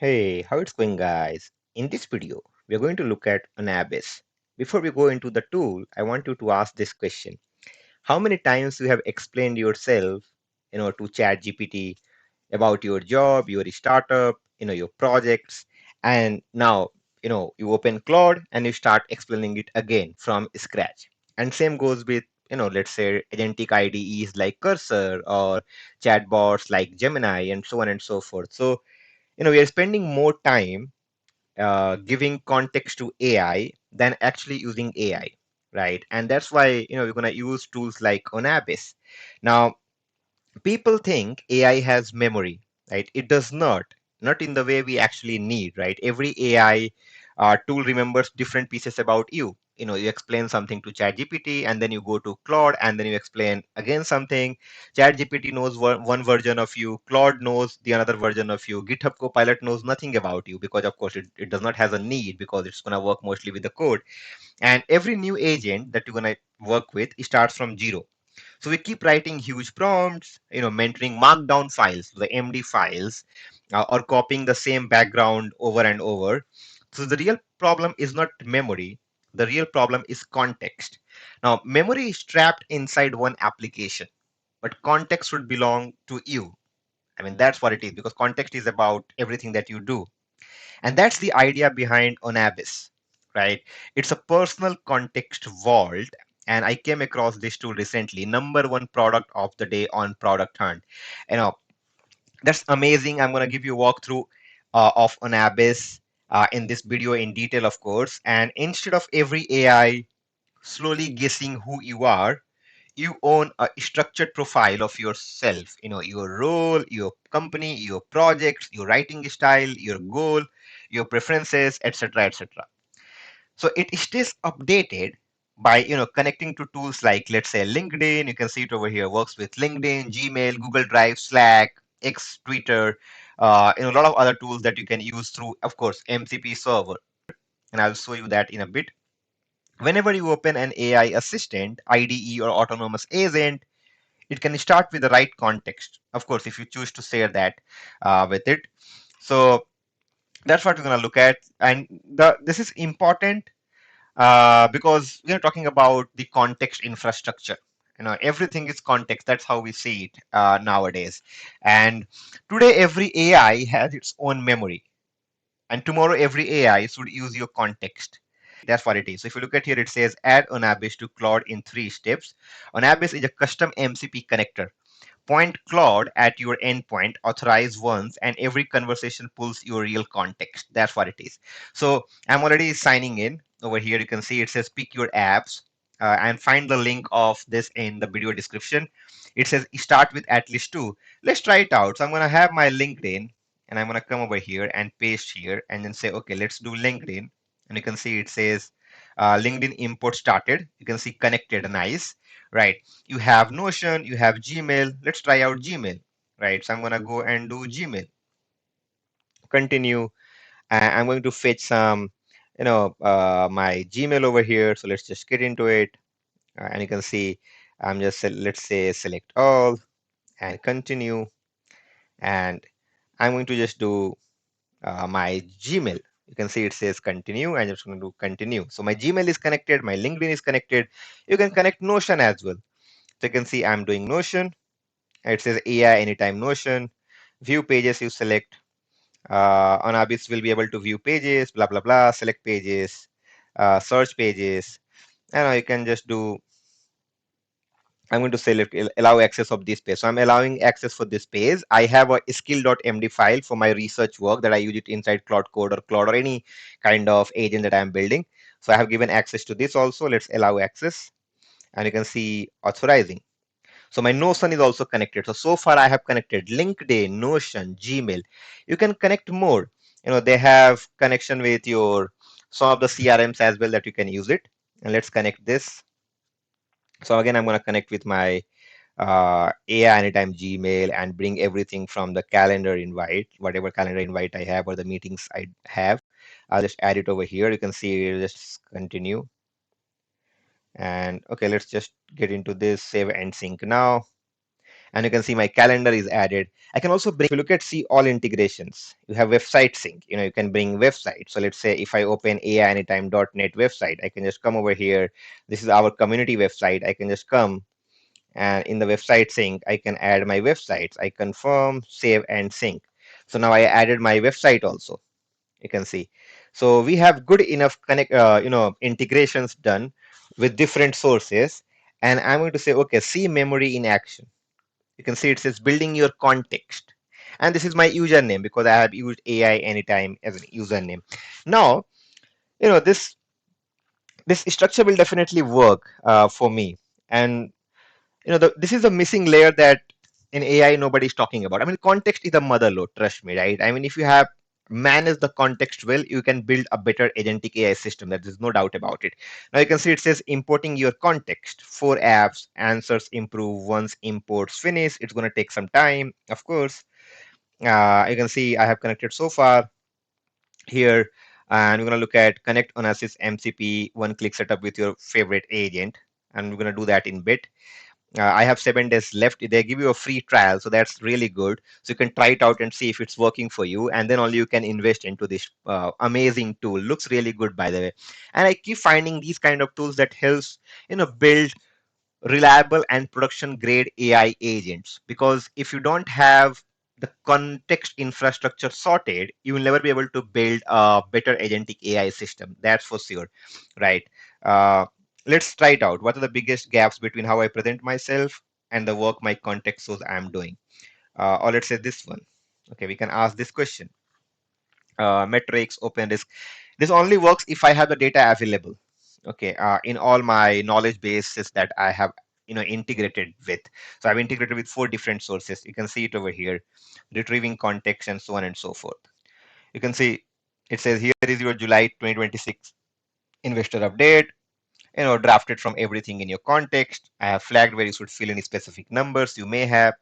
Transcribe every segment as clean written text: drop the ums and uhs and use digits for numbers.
Hey, how it's going, guys? In this video, we're going to look at Unabyss. Before we go into the tool, I want you to ask this question. How many times you have explained yourself, to ChatGPT about your job, your startup, your projects, and now, you open Claude and you start explaining it again from scratch. And same goes with, let's say agentic IDEs like Cursor or chatbots like Gemini and so on and so forth. So we are spending more time giving context to AI than actually using AI, right? And that's why we're going to use tools like Unabyss. Now, people think AI has memory, right? It does not in the way we actually need, right? Every AI tool remembers different pieces about you. You explain something to ChatGPT, and then you go to Claude, and then you explain again something. ChatGPT knows one version of you, Claude knows the another version of you, GitHub Copilot knows nothing about you because, of course, it does not have a need because it's going to work mostly with the code. And every new agent that you're going to work with starts from zero. So we keep writing huge prompts, mentoring markdown files, the MD files, or copying the same background over and over. So the real problem is not memory. The real problem is context. Now, memory is trapped inside one application, but context should belong to you. I mean, that's what it is because context is about everything that you do. And that's the idea behind Unabyss, right? It's a personal context vault. And I came across this tool recently, number one product of the day on Product Hunt. You know, that's amazing. I'm going to give you a walkthrough of Unabyss in this video in detail, of course. And instead of every AI slowly guessing who you are, you own a structured profile of yourself, your role, your company, your projects, your writing style, your goal, your preferences, etc., etc. So it stays updated by connecting to tools like, let's say, LinkedIn. You can see it over here, works with LinkedIn, Gmail, Google Drive, Slack, X, Twitter, a lot of other tools that you can use through, of course, MCP server. And I'll show you that in a bit. Whenever you open an AI assistant, IDE, or autonomous agent, it can start with the right context, of course, if you choose to share that with it. So that's what we're going to look at. And this is important because we are talking about the context infrastructure. Everything is context. That's how we see it nowadays. And today, every AI has its own memory. And tomorrow, every AI should use your context. That's what it is. So if you look at here, it says add Unabyss to Claude in 3 steps. Unabyss is a custom MCP connector. Point Claude at your endpoint, authorize once, and every conversation pulls your real context. That's what it is. So I'm already signing in over here. You can see it says pick your apps and find the link of this in the video description. It says start with at least two. Let's try it out. So I'm going to have my LinkedIn and I'm going to come over here and paste here and then say, okay, let's do LinkedIn. And you can see it says LinkedIn import started. You can see connected, nice, right? You have Notion, you have Gmail. Let's try out Gmail, right? So I'm going to go and do Gmail. Continue. I'm going to fetch some, my Gmail over here. So let's just get into it. And you can see I'm just, let's say, select all and continue. And I'm going to just do my Gmail. You can see it says continue. I'm just going to do continue. So my Gmail is connected. My LinkedIn is connected. You can connect Notion as well. So you can see I'm doing Notion. It says AI anytime Notion. View pages, you select. On Unabyss will be able to view pages, blah, blah, blah, select pages, search pages. And now you can just do, I'm going to select allow access of this page. So I'm allowing access for this page. I have a skill.md file for my research work that I use it inside Claude Code or Claude or any kind of agent that I'm building. So I have given access to this also. Let's allow access. And you can see authorizing. So my Notion is also connected. So far I have connected LinkedIn, Notion, Gmail. You can connect more. They have connection with your some of the CRMs as well that you can use it. And let's connect this. So again, I'm going to connect with my AI anytime Gmail and bring everything from the calendar invite, whatever calendar invite I have or the meetings I have. I'll just add it over here. You can see, just continue. And okay, let's just get into this, save and sync now. and you can see my calendar is added. I can also bring, if you look at see all integrations, you have website sync. You can bring website. So let's say if I open aianytime.net website, I can just come over here. This is our community website. I can just come, and in the website sync, I can add my websites. I confirm, save, and sync. So now I added my website also. You can see. So we have good enough integrations done with different sources. And I'm going to say, okay, see memory in action. You can see it says building your context. And this is my username because I have used AI anytime as a username. Now, this structure will definitely work for me. And this is a missing layer that in AI nobody's talking about. I mean, context is the mother lode, trust me, right? I mean, if you have managed the context well, you can build a better agentic AI system. There's no doubt about it. Now you can see it says importing your context. 4 apps, answers improve once imports finish. It's going to take some time, of course. You can see I have connected so far here, and we're going to look at connect Unabyss MCP one-click setup with your favorite agent, and we're going to do that in bit. I have 7 days left. They give you a free trial, so that's really good. So you can try it out and see if it's working for you, and then only you can invest into this amazing tool. Looks really good, by the way. And I keep finding these kind of tools that helps build reliable and production grade AI agents. Because if you don't have the context infrastructure sorted, you will never be able to build a better agentic AI system. That's for sure, right? Uh, let's try it out. What are the biggest gaps between how I present myself and the work my context shows I'm doing? Or let's say this one. Okay, we can ask this question. Metrics, open risk. This only works if I have the data available. Okay, in all my knowledge bases that I have, integrated with. So I've integrated with 4 different sources. You can see it over here, retrieving context and so on and so forth. You can see it says here is your July 2026 investor update. Drafted from everything in your context. I have flagged where you should fill in specific numbers you may have,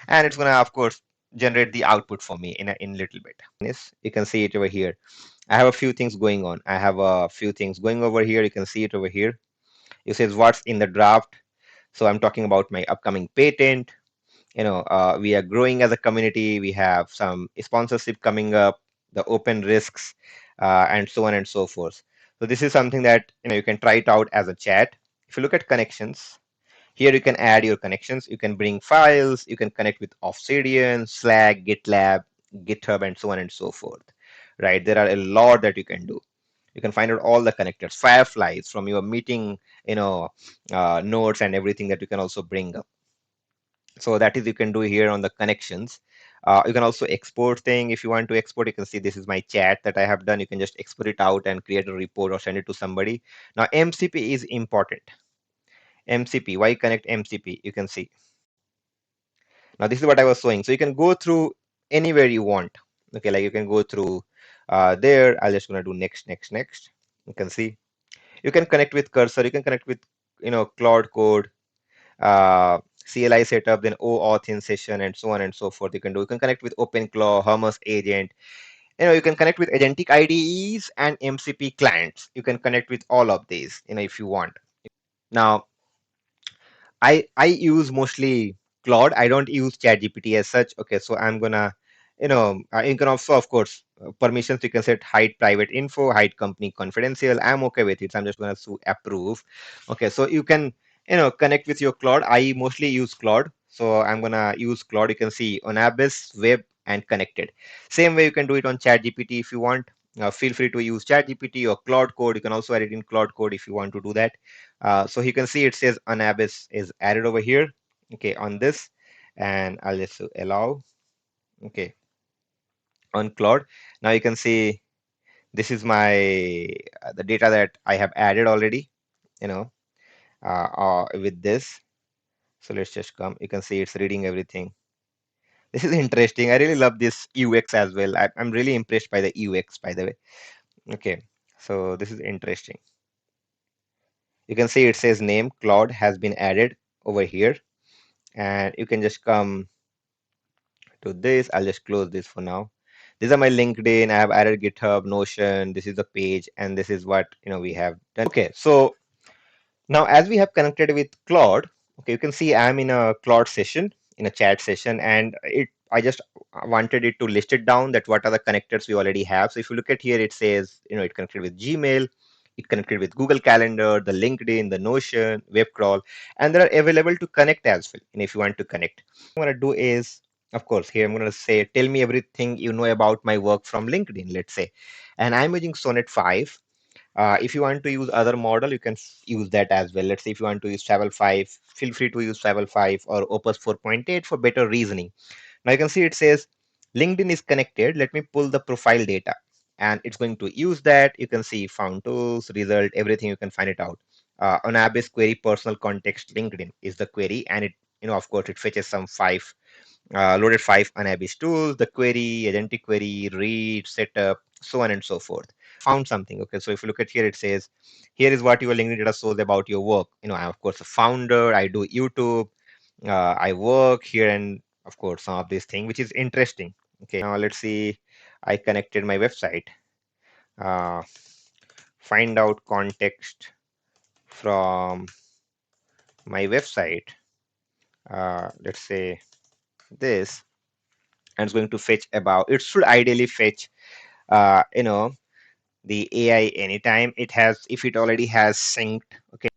and it's gonna, of course, generate the output for me in little bit. Yes, you can see it over here. I have a few things going on. I have a few things going over here. You can see it over here. It says what's in the draft. So I'm talking about my upcoming patent. We are growing as a community. We have some sponsorship coming up, the open risks, and so on and so forth. So this is something that you can try it out as a chat. If you look at connections, here you can add your connections. You can bring files. You can connect with Obsidian, Slack, GitLab, GitHub, and so on and so forth. Right? There are a lot that you can do. You can find out all the connectors, fireflies from your meeting, notes and everything that you can also bring up. So that is you can do here on the connections. You can also export thing. If you want to export, you can see this is my chat that I have done. You can just export it out and create a report or send it to somebody. Now MCP is important. MCP, why connect MCP? You can see. Now this is what I was showing. So you can go through anywhere you want. Okay, like you can go through there. I'll just gonna do next, next, next. You can see. You can connect with cursor. You can connect with Claude code, CLI setup, then OAuth in session, and so on and so forth. You can connect with OpenClaw, Hummus agent. You can connect with agentic IDEs and MCP clients. You can connect with all of these, if you want. Now, I use mostly Claude. I don't use ChatGPT as such. Okay, so I'm gonna, you can also, of course, permissions. You can set hide private info, hide company confidential. I'm okay with it. So I'm just gonna approve. Okay, so you can, connect with your Claude. I mostly use Claude, so I'm gonna use Claude. You can see Unabyss, web, and connected. Same way you can do it on ChatGPT if you want. Feel free to use ChatGPT or Claude Code. You can also add it in Claude Code if you want to do that. So you can see it says Unabyss is added over here, okay, on this, and I'll just allow, okay, on Claude. Now you can see this is my the data that I have added already, with this. So let's just come. You can see it's reading everything. This is interesting. I really love this UX as well. I'm really impressed by the UX, by the way. Okay, so this is interesting. You can see it says name Claude has been added over here, and you can just come to this. I'll just close this for now. These are my LinkedIn. I have added GitHub, Notion. This is the page, and this is what we have done. Okay, so now as we have connected with Claude, okay, you can see I'm in a Claude session, in a chat session, and I just wanted it to list it down that what are the connectors we already have. So if you look at here, it says, it connected with Gmail, it connected with Google Calendar, the LinkedIn, the Notion, Webcrawl, and they are available to connect as well. And if you want to connect, what I'm going to do is, of course, here I'm going to say, tell me everything you know about my work from LinkedIn, let's say. And I'm using Sonnet 5. If you want to use other model, you can use that as well. Let's say if you want to use Travel 5, feel free to use Travel 5 or Opus 4.8 for better reasoning. Now you can see it says LinkedIn is connected. Let me pull the profile data, and it's going to use that. You can see found tools, result, everything. You can find it out. On Abyss query personal context LinkedIn is the query, and it, of course, it fetches some loaded 5 Unabyss tools, the query, agentic query, read, setup, so on and so forth. Found something. Okay, so if you look at here, it says, here is what your LinkedIn data shows about your work. I'm of course a founder. I do YouTube. I work here, and of course some of these things, which is interesting. Okay, now let's see. I connected my website. Uh, find out context from my website. Let's say this, and it's going to fetch about. It should ideally fetch uh, you know the AI anytime it has, if it already has synced. Okay,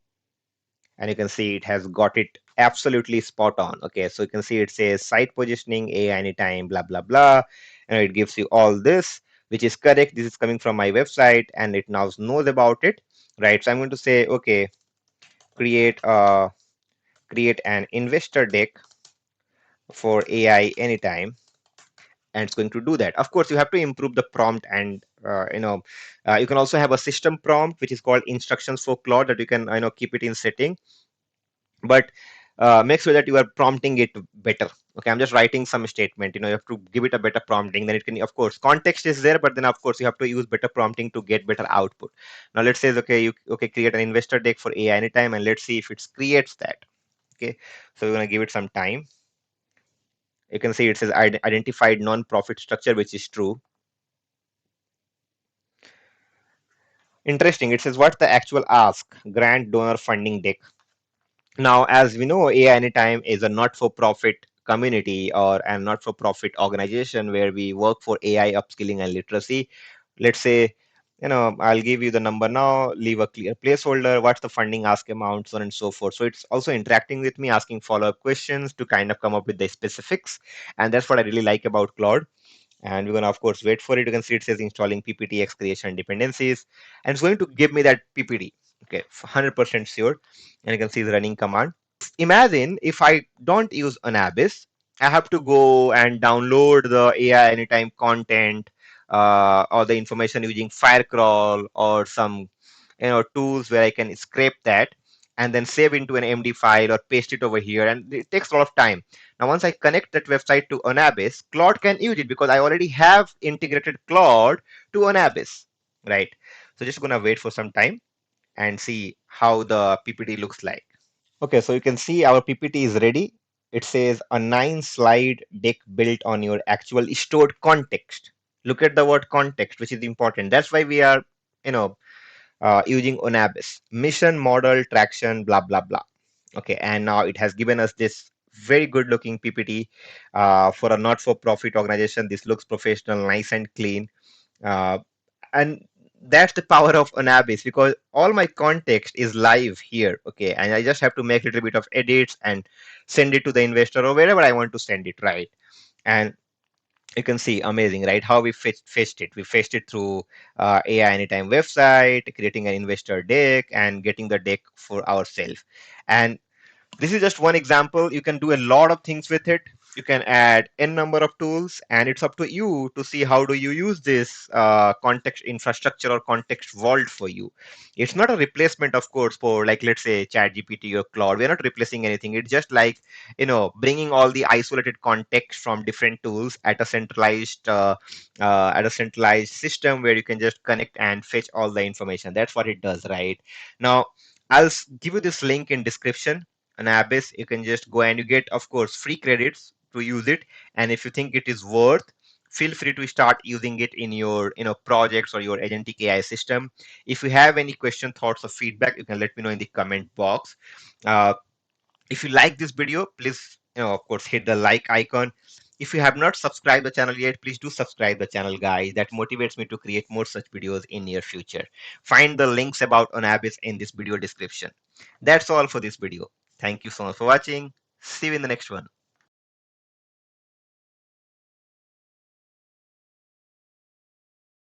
and you can see it has got it absolutely spot on. Okay, so you can see it says site positioning AI anytime, blah blah blah, and it gives you all this, which is correct. This is coming from my website, and it now knows about it, right? So I'm going to say, okay, create an investor deck for AI anytime, and it's going to do that. Of course, you have to improve the prompt, and you can also have a system prompt which is called instructions for Claude, that you can keep it in setting, but make sure that you are prompting it better. Okay, I'm just writing some statement. You have to give it a better prompting, then it can, of course, context is there, but then of course you have to use better prompting to get better output. Now let's say, okay, create an investor deck for AI anytime, and let's see if it creates that. Okay, so we're going to give it some time. You can see it says identified non-profit structure, which is true. Interesting. It says, what's the actual ask? Grant donor funding deck. Now, as we know, AI Anytime is a not-for-profit community or a not-for-profit organization where we work for AI upskilling and literacy. Let's say, I'll give you the number now, leave a clear placeholder, what's the funding ask amount, so on and so forth. So it's also interacting with me, asking follow-up questions to kind of come up with the specifics. And that's what I really like about Claude. And we're going to, of course, wait for it. You can see it says installing PPTX creation dependencies, and it's going to give me that PPT. Okay, 100% sure. And you can see the running command. Imagine if I don't use Unabyss, I have to go and download the AI anytime content, or the information using Firecrawl or some tools where I can scrape that and then save into an MD file or paste it over here, and it takes a lot of time. Now, once I connect that website to Unabyss, Claude can use it because I already have integrated Claude to Unabyss, right? So just gonna wait for some time and see how the PPT looks like. Okay, so you can see our PPT is ready. It says a 9-slide deck built on your actual stored context. Look at the word context, which is important. That's why we are, using Unabyss. Mission, model, traction, blah, blah, blah. Okay, and now it has given us this very good looking PPT for a not-for-profit organization. This looks professional, nice and clean. Uh, and that's the power of Unabyss, because all my context is live here. Okay, and I just have to make a little bit of edits and send it to the investor or wherever I want to send it, right? And you can see, amazing, right? How we fetched it. We fetched it through AI Anytime website, creating an investor deck, and getting the deck for ourselves. And this is just one example. You can do a lot of things with it. You can add n number of tools, and it's up to you to see how do you use this context infrastructure or context vault for you. It's not a replacement, of course, for, like, let's say ChatGPT or Claude. We're not replacing anything. It's just like, bringing all the isolated context from different tools at a centralized system where you can just connect and fetch all the information. That's what it does, right? Now, I'll give you this link in description. Unabyss, you can just go and you get, of course, free credits to use it. And if you think it is worth, feel free to start using it in your projects or your agentic AI system. If you have any question, thoughts, or feedback, you can let me know in the comment box. uh, if you like this video, please Of course, hit the like icon. If you have not subscribed the channel yet, please do subscribe the channel, guys. That motivates me to create more such videos in near future. Find the links about Unabyss in this video description. That's all for this video. Thank you so much for watching. See you in the next one.